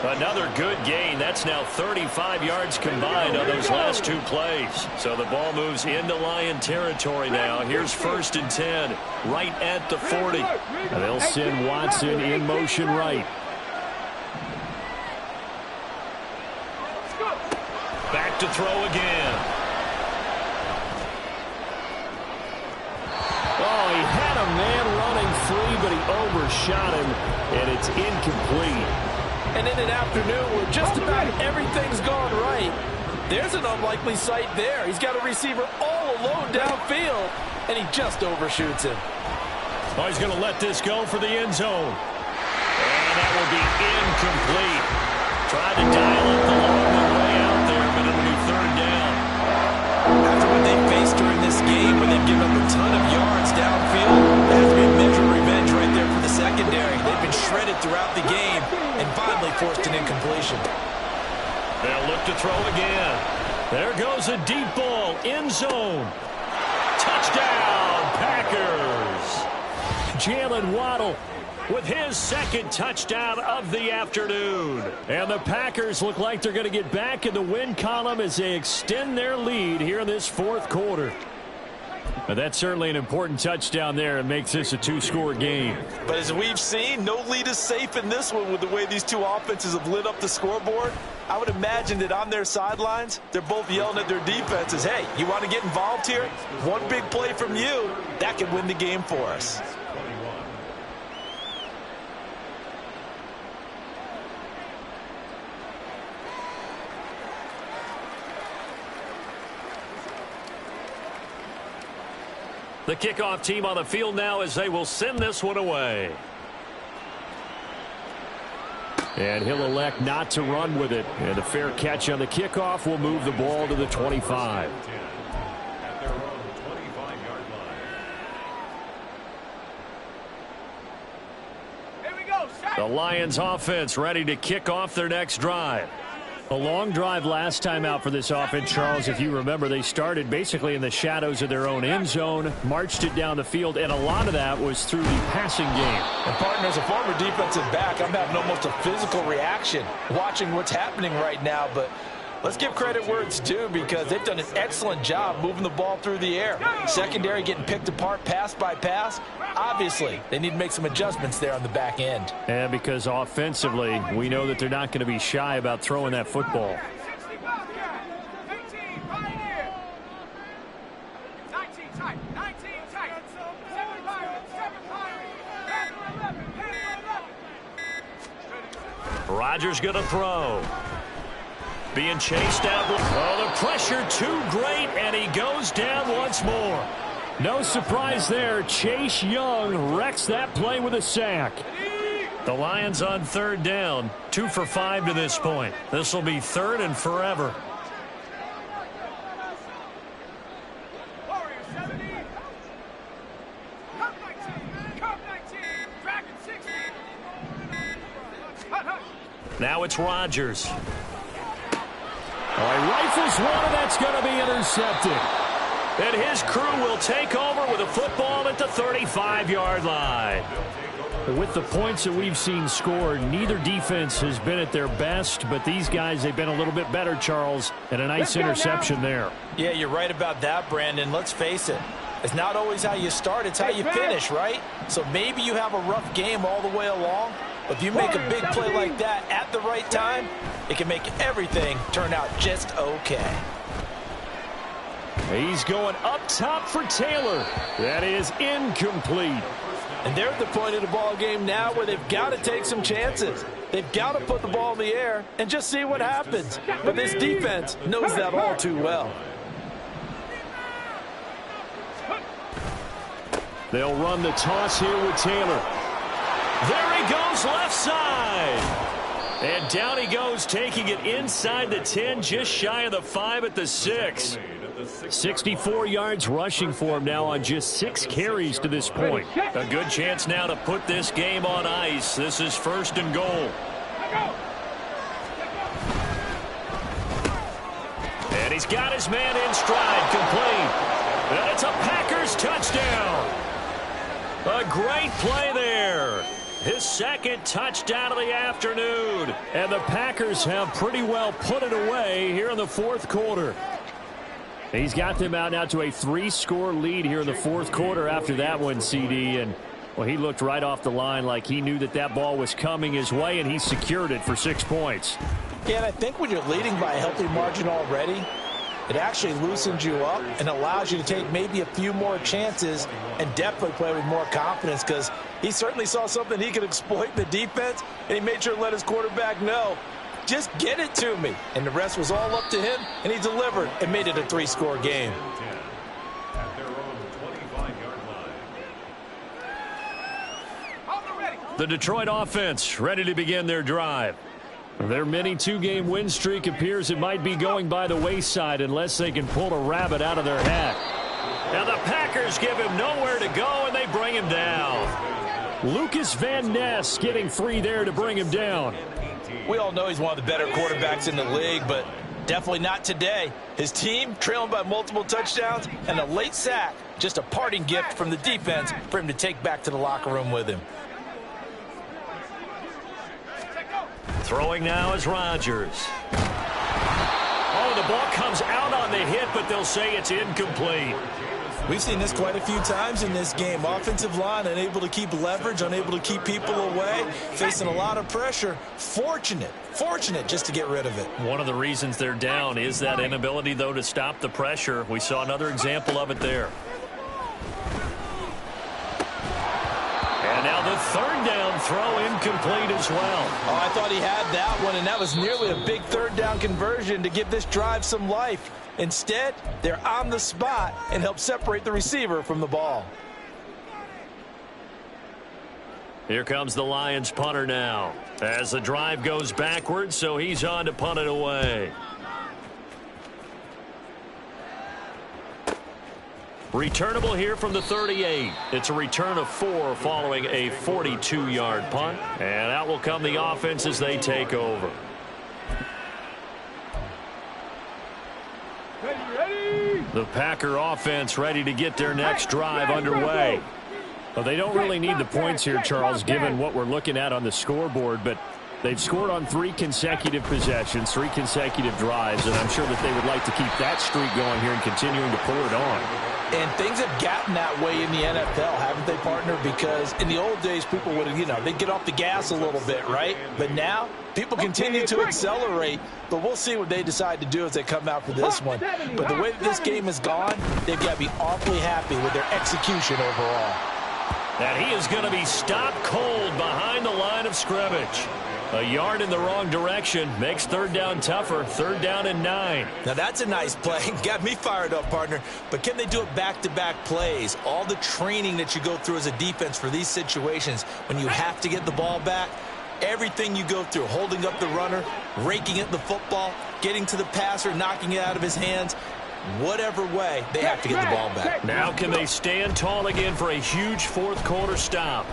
Another good gain. That's now 35 yards combined on those last two plays. So the ball moves into Lion territory now. Here's 1st and 10, right at the 40. And they'll send Watson in motion right. Back to throw again. Oh, he had a man running free, but he overshot him, and it's incomplete. And in an afternoon where just about everything's gone right, there's an unlikely sight there. He's got a receiver all alone downfield, and he just overshoots him. Oh, he's going to let this go for the end zone. And that will be incomplete. Tried to dial up the long way out there, but it'll be 3rd down. After what they faced during this game, where they've given up a ton of yards downfield, there has to be a measure of revenge right there for the secondary. They've been shredded throughout the game and finally forced an incompletion. They'll look to throw again. There goes a deep ball, end zone. Touchdown, Packers. Jalen Waddle with his 2nd touchdown of the afternoon. And the Packers look like they're going to get back in the win column as they extend their lead here in this 4th quarter. But that's certainly an important touchdown there and makes this a 2-score game. But as we've seen, no lead is safe in this one with the way these two offenses have lit up the scoreboard. I would imagine that on their sidelines, they're both yelling at their defenses, hey, you want to get involved here? One big play from you, that could win the game for us. The kickoff team on the field now as they will send this one away. And he'll elect not to run with it. And a fair catch on the kickoff will move the ball to the 25. The Lions offense ready to kick off their next drive. A long drive last time out for this offense, Charles. If you remember, they started basically in the shadows of their own end zone, marched it down the field, and a lot of that was through the passing game. And partner, as a former defensive back, I'm having almost a physical reaction watching what's happening right now. But let's give credit where it's due because they've done an excellent job moving the ball through the air. Secondary getting picked apart pass by pass. Obviously, they need to make some adjustments there on the back end. And because offensively, we know that they're not going to be shy about throwing that football. Rodgers going to throw. Being chased out. Oh, the pressure too great, and he goes down once more. No surprise there. Chase Young wrecks that play with a sack. The Lions on 3rd down. 2 for 5 to this point. This will be 3rd and forever. Now it's Rodgers. He rifles one, and that's going to be intercepted. And his crew will take over with a football at the 35-yard line. With the points that we've seen scored, neither defense has been at their best, but these guys, they've been a little bit better, Charles, and a nice interception there. Yeah, you're right about that, Brandon. Let's face it. It's not always how you start, it's how you finish, right? So maybe you have a rough game all the way along, but if you make a big play like that at the right time, it can make everything turn out just okay. He's going up top for Taylor. That is incomplete. And they're at the point of the ball game now where they've got to take some chances. They've got to put the ball in the air and just see what happens. But this defense knows that all too well. They'll run the toss here with Taylor. There he goes left side. And down he goes, taking it inside the 10, just shy of the 5 at the 6. 64 yards rushing for him now on just 6 carries to this point. A good chance now to put this game on ice. This is 1st and goal. And he's got his man in stride, complete. And it's a Packers touchdown. A great play there. His second touchdown of the afternoon. And the Packers have pretty well put it away here in the fourth quarter. He's got them out now to a 3-score lead here in the fourth quarter after that one, CD. And, well, he looked right off the line like he knew that that ball was coming his way, and he secured it for 6 points. Yeah, and I think when you're leading by a healthy margin already, it actually loosens you up and allows you to take maybe a few more chances and definitely play with more confidence, because he certainly saw something he could exploit in the defense, and he made sure to let his quarterback know, just get it to me. And the rest was all up to him, and he delivered and made it a 3-score game. The Detroit offense ready to begin their drive. Their mini 2-game win streak appears it might be going by the wayside unless they can pull a rabbit out of their hat. Now the Packers give him nowhere to go, and they bring him down. Lucas Van Ness getting free there to bring him down. We all know he's one of the better quarterbacks in the league, but definitely not today. His team trailing by multiple touchdowns and a late sack, just a parting gift from the defense for him to take back to the locker room with him. Throwing now is Rodgers. Oh, the ball comes out on the hit, but they'll say it's incomplete. We've seen this quite a few times in this game. Offensive line unable to keep leverage, unable to keep people away, facing a lot of pressure. Fortunate just to get rid of it. One of the reasons they're down is that inability, though, to stop the pressure. We saw another example of it there. And now the third down throw incomplete as well. Oh, I thought he had that one, and that was nearly a big third down conversion to give this drive some life. Instead, they're on the spot and help separate the receiver from the ball. Here comes the Lions punter now as the drive goes backwards, so he's on to punt it away. Returnable here from the 38. It's a return of 4 following a 42-yard punt. And out will come the offense as they take over. The Packer offense ready to get their next drive underway. Well, they don't really need the points here, Charles, given what we're looking at on the scoreboard, but they've scored on 3 consecutive possessions, 3 consecutive drives, and I'm sure that they would like to keep that streak going here and continuing to pour it on. And things have gotten that way in the NFL, haven't they, partner? Because in the old days, people would, they'd get off the gas a little bit, right? But now, people continue to accelerate, but we'll see what they decide to do as they come out for this one. But the way that this game has gone, they've got to be awfully happy with their execution overall. And he is going to be stopped cold behind the line of scrimmage. A yard in the wrong direction makes third down tougher. 3rd down and 9. Now that's a nice play. Got me fired up, partner. But can they do it back-to-back plays? All the training that you go through as a defense for these situations, when you have to get the ball back, everything you go through, holding up the runner, raking at the football, getting to the passer, knocking it out of his hands, whatever way, they have to get the ball back. Now can they stand tall again for a huge fourth quarter stop?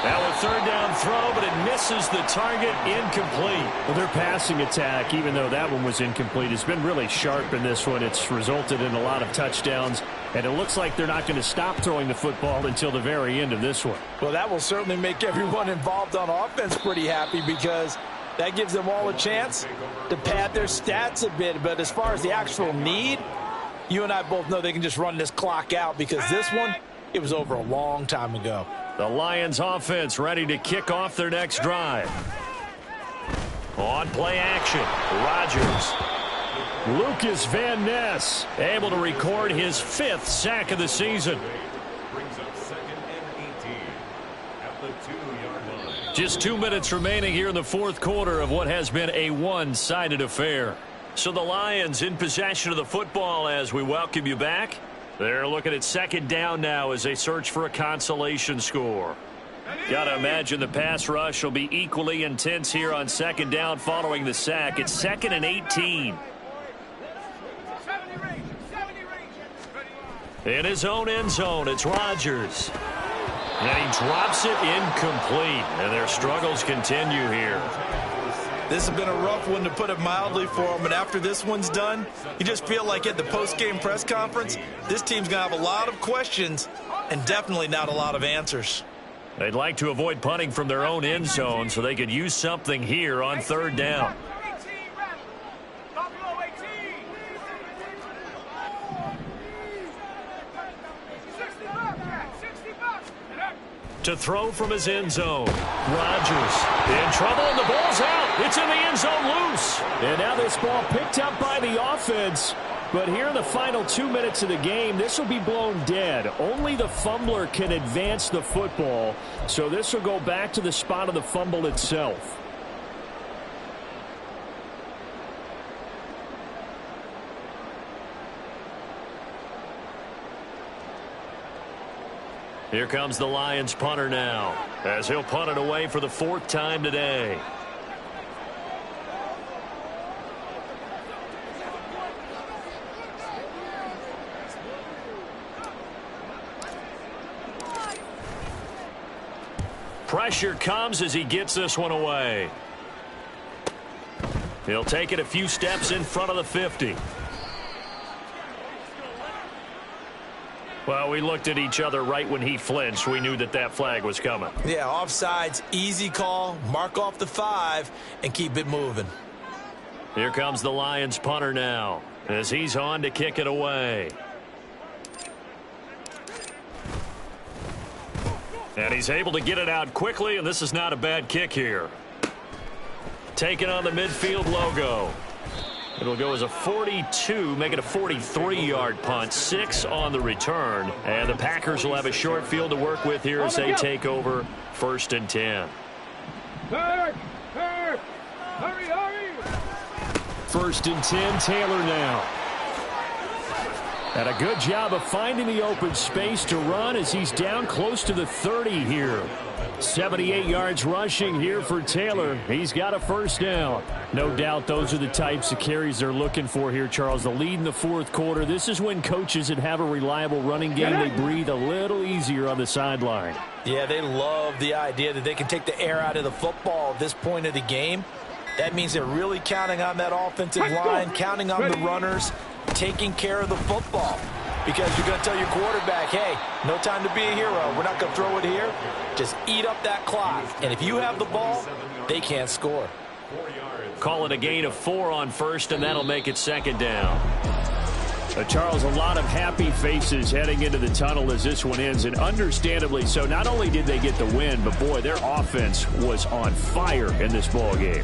Now a 3rd down throw, but it misses the target, incomplete. Well, their passing attack, even though that one was incomplete, has been really sharp in this one. It's resulted in a lot of touchdowns, and it looks like they're not going to stop throwing the football until the very end of this one. Well, that will certainly make everyone involved on offense pretty happy, because that gives them all a chance to pad their stats a bit. But as far as the actual need, you and I both know they can just run this clock out, because this one, it was over a long time ago. The Lions offense ready to kick off their next drive. On play action, Rodgers. Lucas Van Ness able to record his 5th sack of the season. Just 2 minutes remaining here in the fourth quarter of what has been a one-sided affair. So the Lions in possession of the football as we welcome you back. They're looking at 2nd down now as they search for a consolation score. Got to imagine the pass rush will be equally intense here on 2nd down following the sack. It's 2nd and 18. In his own end zone, it's Rodgers. And he drops it incomplete. And their struggles continue here. This has been a rough one, to put it mildly, for him. And after this one's done, you just feel like at the post-game press conference, this team's going to have a lot of questions and definitely not a lot of answers. They'd like to avoid punting from their own end zone so they could use something here on third down. To throw from his end zone. Rodgers in trouble, and the ball's out. It's in the end zone, loose. And now this ball picked up by the offense. But here in the final 2 minutes of the game, this will be blown dead. Only the fumbler can advance the football. So this will go back to the spot of the fumble itself. Here comes the Lions punter now, as he'll punt it away for the 4th time today. Pressure comes as he gets this one away. He'll take it a few steps in front of the 50. Well, we looked at each other right when he flinched. We knew that that flag was coming. Yeah, offsides, easy call, mark off the 5, and keep it moving. Here comes the Lions punter now, as he's on to kick it away. And he's able to get it out quickly, and this is not a bad kick here. Taking on the midfield logo. It'll go as a 42, make it a 43-yard punt, 6 on the return. And the Packers will have a short field to work with here as they take over 1st and 10. Hurry! 1st and 10, Taylor now. And a good job of finding the open space to run as he's down close to the 30 here. 78 yards rushing here for Taylor. He's got a 1st down. No doubt those are the types of carries they're looking for here, Charles. The lead in the 4th quarter. This is when coaches that have a reliable running game, they breathe a little easier on the sideline. Yeah, they love the idea that they can take the air out of the football at this point of the game. That means they're really counting on that offensive line, counting on the runners, taking care of the football. Because you're going to tell your quarterback, hey, no time to be a hero. We're not going to throw it here. Just eat up that clock. And if you have the ball, they can't score. Call it a gain of 4 on 1st, and that'll make it 2nd down. Charles, a lot of happy faces heading into the tunnel as this one ends, and understandably so. Not only did they get the win, but, boy, their offense was on fire in this ball game.